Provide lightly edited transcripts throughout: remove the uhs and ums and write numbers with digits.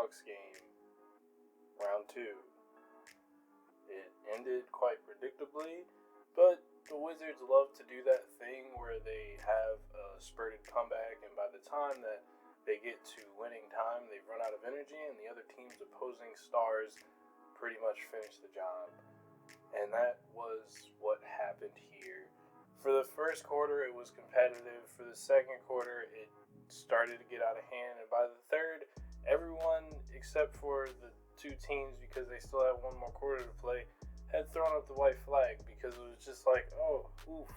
Bucks game, round 2. It ended quite predictably, but the Wizards love to do that thing where they have a spurted comeback, and by the time that they get to winning time, they've run out of energy, and the other team's opposing stars pretty much finish the job. And that was what happened here. For the first quarter, it was competitive. For the second quarter, it started to get out of hand. And by the third, everyone, except for the two teams, because they still had one more quarter to play, had thrown up the white flag. Because it was just like, oh, oof,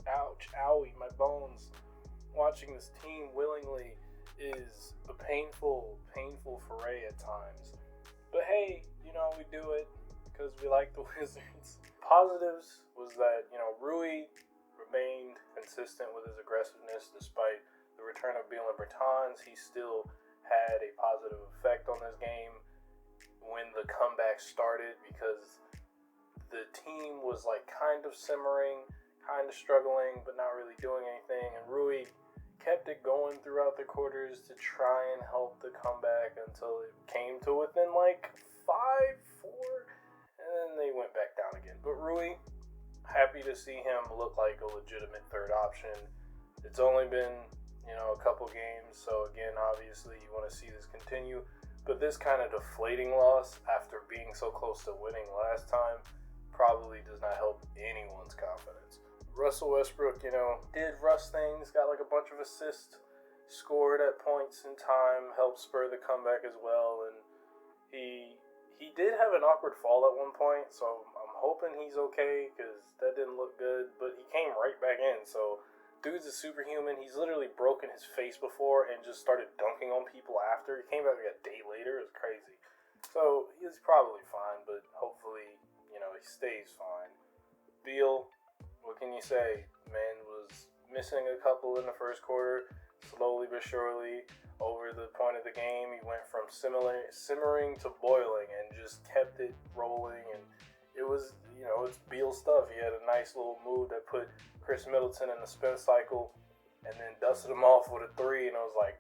ouch, owie, my bones. Watching this team willingly is a painful foray at times. But hey, we do it because we like the Wizards. Positives was that, Rui remained consistent with his aggressiveness despite the return of Beal and Bertans. He still had a positive effect on this game when the comeback started because the team was kind of simmering, kind of struggling, but not really doing anything. And Rui kept it going throughout the quarters to try and help the comeback until it came to within 5-4, and then they went back down again. But Rui, happy to see him look like a legitimate third option. It's only been, a couple games, so again, obviously you want to see this continue, but this kind of deflating loss after being so close to winning last time probably does not help anyone's confidence. Russell Westbrook, did Russ things, got a bunch of assists, scored at points in time, helped spur the comeback as well, and he did have an awkward fall at one point, so I'm hoping he's okay, because that didn't look good, but he came right back in, so dude's a superhuman. He's literally broken his face before and just started dunking on people after. He came back a day later. It was crazy. So he's probably fine, but hopefully, he stays fine. Beal, what can you say? Man was missing a couple in the first quarter. Slowly but surely, over the point of the game, he went from simmering to boiling and just kept it rolling. And it was, it's Beal stuff. He had a nice little move that put Chris Middleton in the spin cycle and then dusted him off with a 3. And I was like,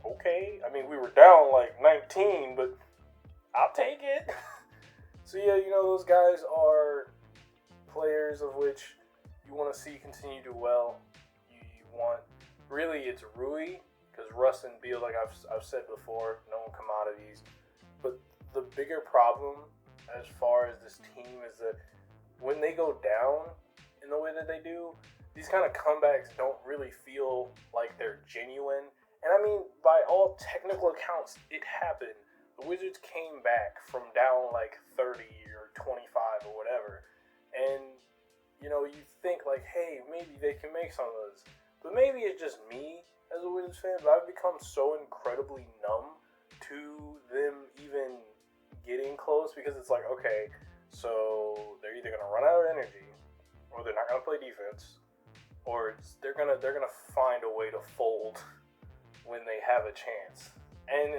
okay. I mean, we were down 19, but I'll take it. So, yeah, those guys are players of which you want to see continue to do well. You want, really, it's Rui, because Russ and Beal, like I've said before, no commodities. But the bigger problem as far as this team is that when they go down in the way that they do, these kind of comebacks don't really feel like they're genuine. And I mean, by all technical accounts, it happened. The Wizards came back from down 30 or 25 or whatever. And, you think hey, maybe they can make some of this. But maybe it's just me as a Wizards fan, but I've become so incredibly numb to them even getting close because it's okay, so they're either going to run out of energy or they're not going to play defense, or they're gonna find a way to fold when they have a chance. And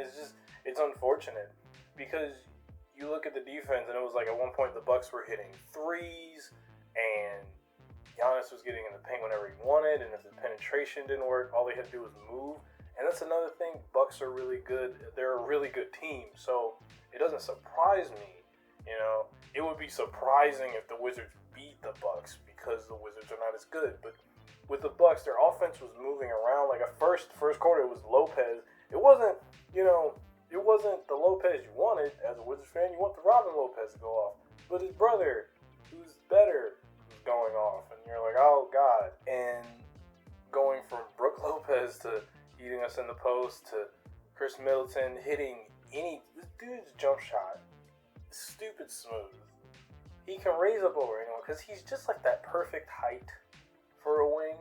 it's unfortunate because you look at the defense and it was at one point the Bucks were hitting threes and Giannis was getting in the paint whenever he wanted, and if the penetration didn't work, all they had to do was move. And that's another thing, Bucks are really good. They're a really good team, so it doesn't surprise me. It would be surprising if the Wizards beat the Bucks because the Wizards are not as good. But with the Bucks, their offense was moving around. At first quarter, it was Lopez. It wasn't, it wasn't the Lopez you wanted as a Wizards fan. You want the Robin Lopez to go off. But his brother, who's better, was going off. And you're like, oh, God. And going from Brook Lopez to eating us in the post to Chris Middleton hitting this dude's jump shot, stupid smooth. He can raise up over anyone because he's just that perfect height for a wing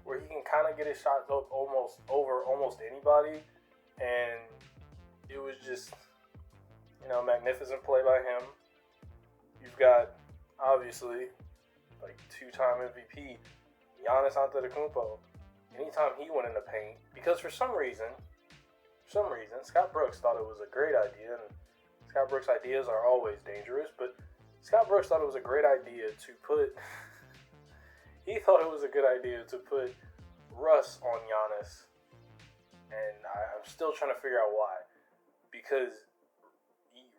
where he can kind of get his shots up almost anybody. And it was just, magnificent play by him. You've got, obviously, two-time MVP, Giannis Antetokounmpo. Anytime he went in the paint, because for some reason, Scott Brooks thought it was a great idea, and Scott Brooks' ideas are always dangerous, but Scott Brooks thought it was a great idea to put Russ on Giannis, and I'm still trying to figure out why. because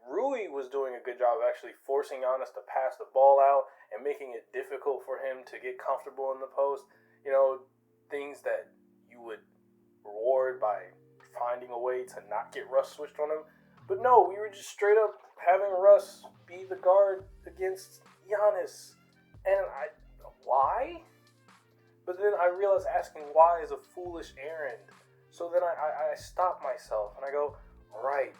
Rui was doing a good job of actually forcing Giannis to pass the ball out and making it difficult for him to get comfortable in the post. Things that you would reward by finding a way to not get Russ switched on him. But no, we were just straight up having Russ be the guard against Giannis. And why? But then I realized asking why is a foolish errand. So then I stop myself and I go, right,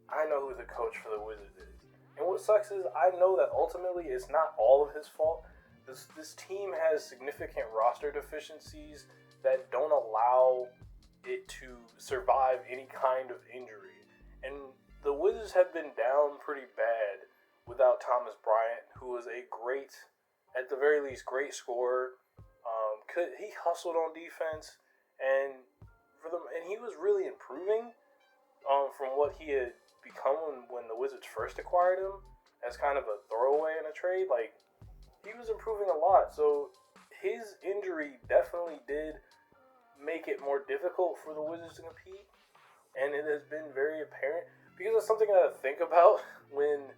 I know who the coach for the Wizards is. And what sucks is I know that ultimately it's not all of his fault. This team has significant roster deficiencies that don't allow it to survive any kind of injury. And the Wizards have been down pretty bad without Thomas Bryant, who was a great, at the very least, great scorer. He hustled on defense, and he was really improving from what he had become when the Wizards first acquired him as kind of a throwaway in a trade. Like, he was improving a lot. So his injury definitely did make it more difficult for the Wizards to compete, and it has been very apparent because it's something I think about when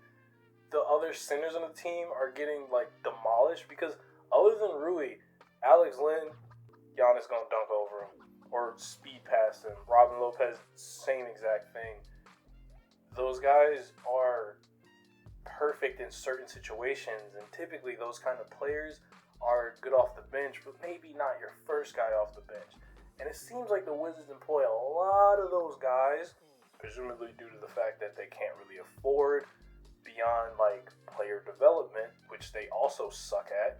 the other centers on the team are getting like demolished. Because other than Rui, Alex Len, Giannis gonna dunk over him or speed past him. Robin Lopez, same exact thing. Those guys are perfect in certain situations, and typically those kind of players are good off the bench, but maybe not your first guy off the bench. And it seems like the Wizards employ a lot of those guys, presumably due to the fact that they can't really afford beyond like player development, which they also suck at.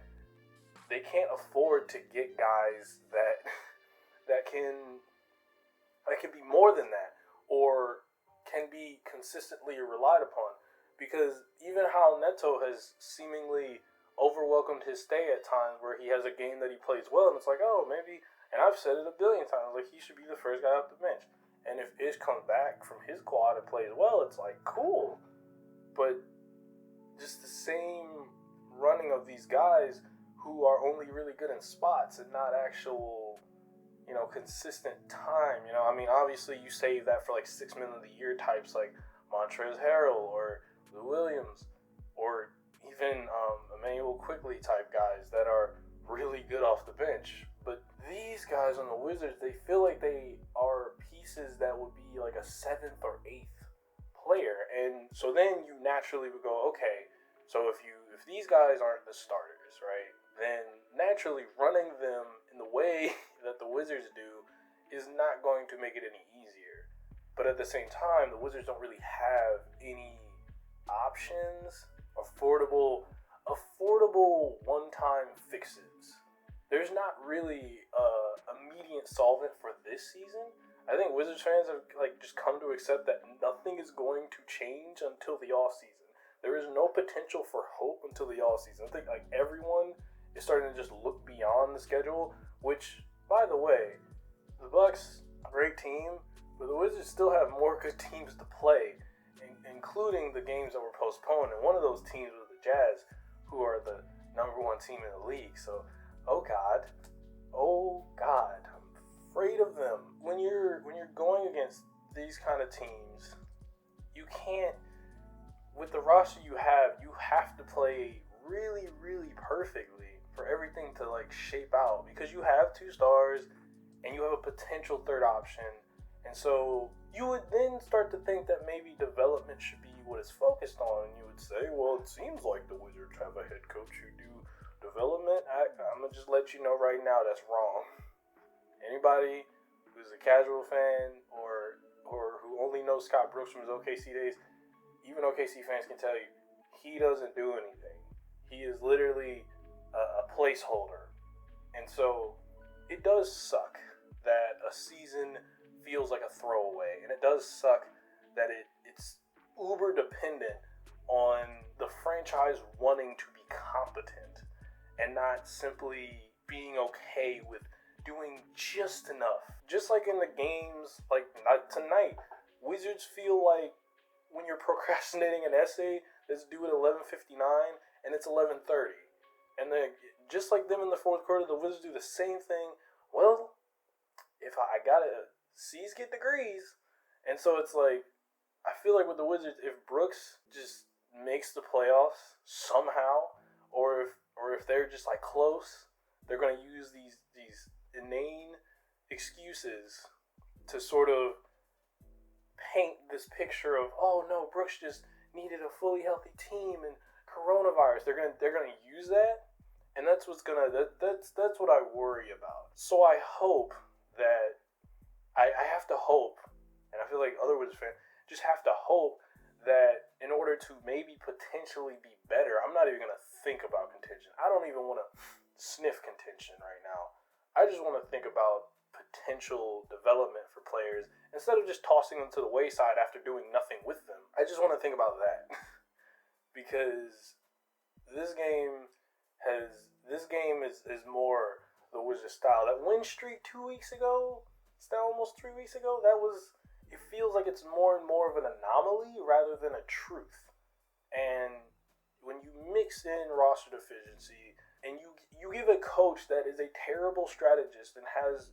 They can't afford to get guys that can be more than that, or can be consistently relied upon. Because even how Neto has seemingly overwhelmed his stay at times, where he has a game that he plays well, and it's like, oh, maybe, and I've said it a billion times, like, he should be the first guy off the bench. And if Ish comes back from his quad and plays well, it's like, cool. But just the same running of these guys who are only really good in spots and not actual, consistent time. Obviously you save that for like 6 men of the year types like Montrezl Harrell or Lou Williams, or even Emmanuel Quigley type guys that are really good off the bench. But these guys on the Wizards, they feel like they are pieces that would be like a 7th or 8th player. And so then you naturally would go, okay, so if these guys aren't the starters, right, then naturally running them in the way that the Wizards do is not going to make it any easier. But at the same time, the Wizards don't really have any options, affordable one-time fixes. There's not really a immediate solvent for this season. I think Wizards fans have just come to accept that nothing is going to change until the offseason. There is no potential for hope until the offseason. I think everyone is starting to just look beyond the schedule, which, by the way, the Bucks, great team, but the Wizards still have more good teams to play, including the games that were postponed. And one of those teams was the Jazz, who are the number one team in the league. So, oh God, I'm afraid of them. When you're going against these kind of teams, you can't, with the roster you have to play really, really perfectly for everything to shape out, because you have 2 stars and you have a potential third option. And so you would then start to think that maybe development should be what it's focused on. And you would say, well, it seems like the Wizards have a head coach who do development. I'm going to just let you know right now that's wrong. Anybody who's a casual fan or who only knows Scott Brooks from his OKC days, even OKC fans can tell you, he doesn't do anything. He is literally a placeholder. And so it does suck that a season feels like a throwaway. And it does suck that it's uber dependent on the franchise wanting to be competent and not simply being okay with doing just enough. Just like in the games, not tonight, Wizards feel like when you're procrastinating an essay that's due at 11:59 and it's 11:30. And then, just like them in the fourth quarter, the Wizards do the same thing. Well, if I got it, C's get degrees. And so it's like, I feel like with the Wizards, if Brooks just makes the playoffs somehow, or if they're just like close, they're gonna use these inane excuses to sort of paint this picture of, oh no, Brooks just needed a fully healthy team and coronavirus. They're gonna use that, and that's that's what I worry about. So I hope that I have to hope, and I feel like other Wizards fans just have to hope that in order to maybe potentially be better, I'm not even gonna think about contention. I don't even want to sniff contention right now. I just want to think about potential development for players instead of just tossing them to the wayside after doing nothing with them. I just want to think about that because this game is more the Wizards style. That win streak 2 weeks ago, it's now almost 3 weeks ago. It feels like it's more and more of an anomaly rather than a truth. And when you mix in roster deficiency and you give a coach that is a terrible strategist and has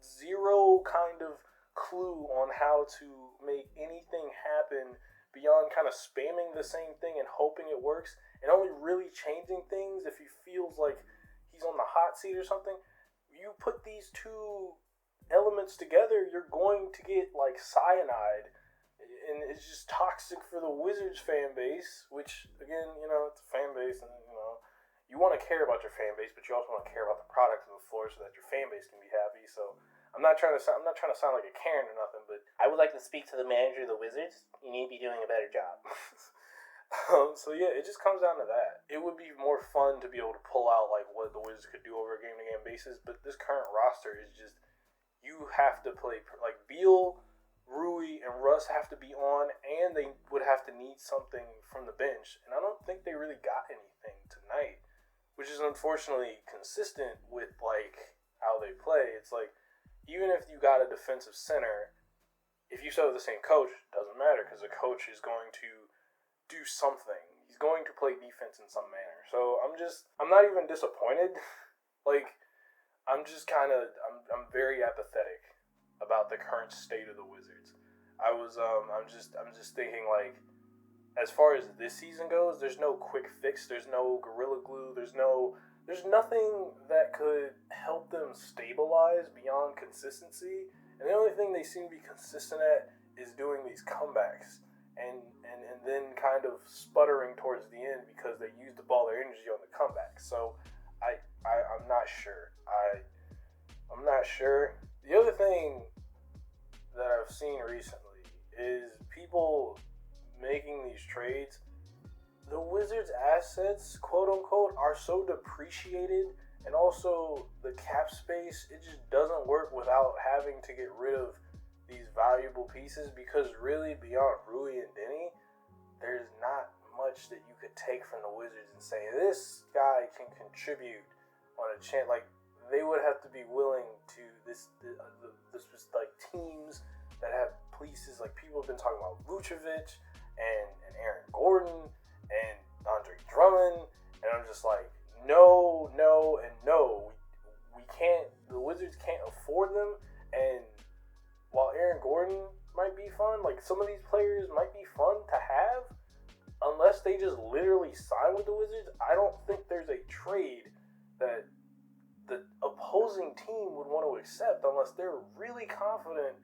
zero kind of clue on how to make anything happen beyond kind of spamming the same thing and hoping it works and only really changing things if he feels like he's on the hot seat or something, you put these two elements together, you're going to get like cyanide, and it's just toxic for the Wizards fan base, which again, it's a fan base, and you want to care about your fan base, but you also want to care about the product on the floor so that your fan base can be happy. So I'm not trying to sound like a Karen or nothing, but I would like to speak to the manager of the Wizards. You need to be doing a better job. So yeah, it just comes down to that. It would be more fun to be able to pull out like what the Wizards could do over a game-to-game basis, but this current roster is just, you have to play like Beal, Rui, and Russ have to be on, and they would have to need something from the bench, and I don't think they really got anything tonight, which is unfortunately consistent with like how they play. It's like, even if you got a defensive center, if you still have the same coach, it doesn't matter because the coach is going to do something. He's going to play defense in some manner. So I'm not even disappointed. Like, I'm very apathetic about the current state of the Wizards. I'm just thinking, like, as far as this season goes, there's no quick fix, there's no Gorilla Glue, there's nothing that could help them stabilize beyond consistency. And the only thing they seem to be consistent at is doing these comebacks and then kind of sputtering towards the end because they used up all their energy on the comeback. So I'm not sure. I'm not sure. The other thing that I've seen recently is people making these trades. The Wizards' assets, quote unquote, are so depreciated, and also the cap space, it just doesn't work without having to get rid of these valuable pieces, because really beyond Rui and Denny, there's not much that you could take from the Wizards and say this guy can contribute on a chance. Like, they would have to be willing to this like teams that have pieces, like people have been talking about Vucevic and Aaron Gordon and Andre Drummond, and I'm just like, no, and no. We can't. The Wizards can't afford them. And while Aaron Gordon might be fun, like some of these players might be fun to have, unless they just literally sign with the Wizards, I don't think there's a trade that the opposing team would want to accept unless they're really confident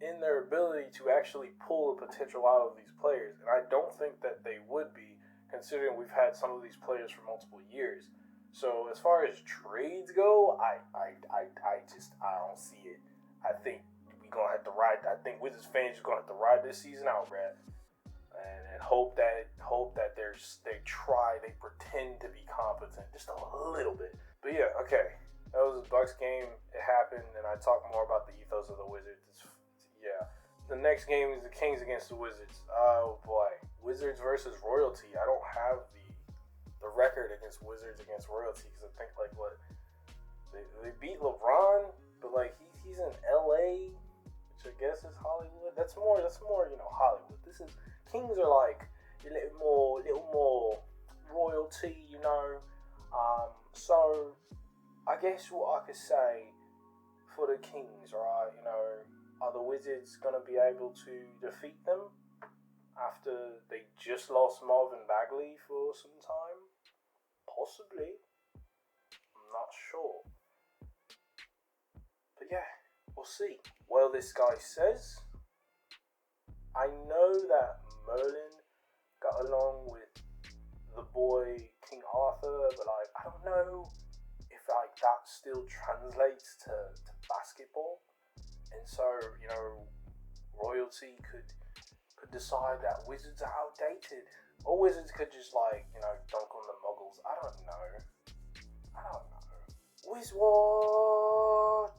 in their ability to actually pull the potential out of these players. And I don't think that they would be, considering we've had some of these players for multiple years. So as far as trades go, I don't see it. I think we're gonna have to ride. I think Wizards fans are gonna have to ride this season out, Brad, and hope that they pretend to be competent just a little bit. But yeah, okay, that was the Bucks game. It happened, and I talk more about the ethos of the Wizards. The next game is the Kings against the Wizards. Oh boy, Wizards versus Royalty. I don't have the record against Wizards against Royalty because I think like what they beat LeBron, but like he's in LA, which I guess is Hollywood. That's more Hollywood. This is Kings are like a little more royalty, So I guess what I could say for the Kings, right? Are the Wizards going to be able to defeat them? after they just lost Marvin Bagley for some time? Possibly. I'm not sure. But yeah, we'll see. Well, this guy says, I know that Merlin got along with the boy King Arthur, but like I don't know if like that still translates to basketball. And so, royalty could decide that wizards are outdated. Or wizards could just dunk on the muggles. I don't know. WizWatch!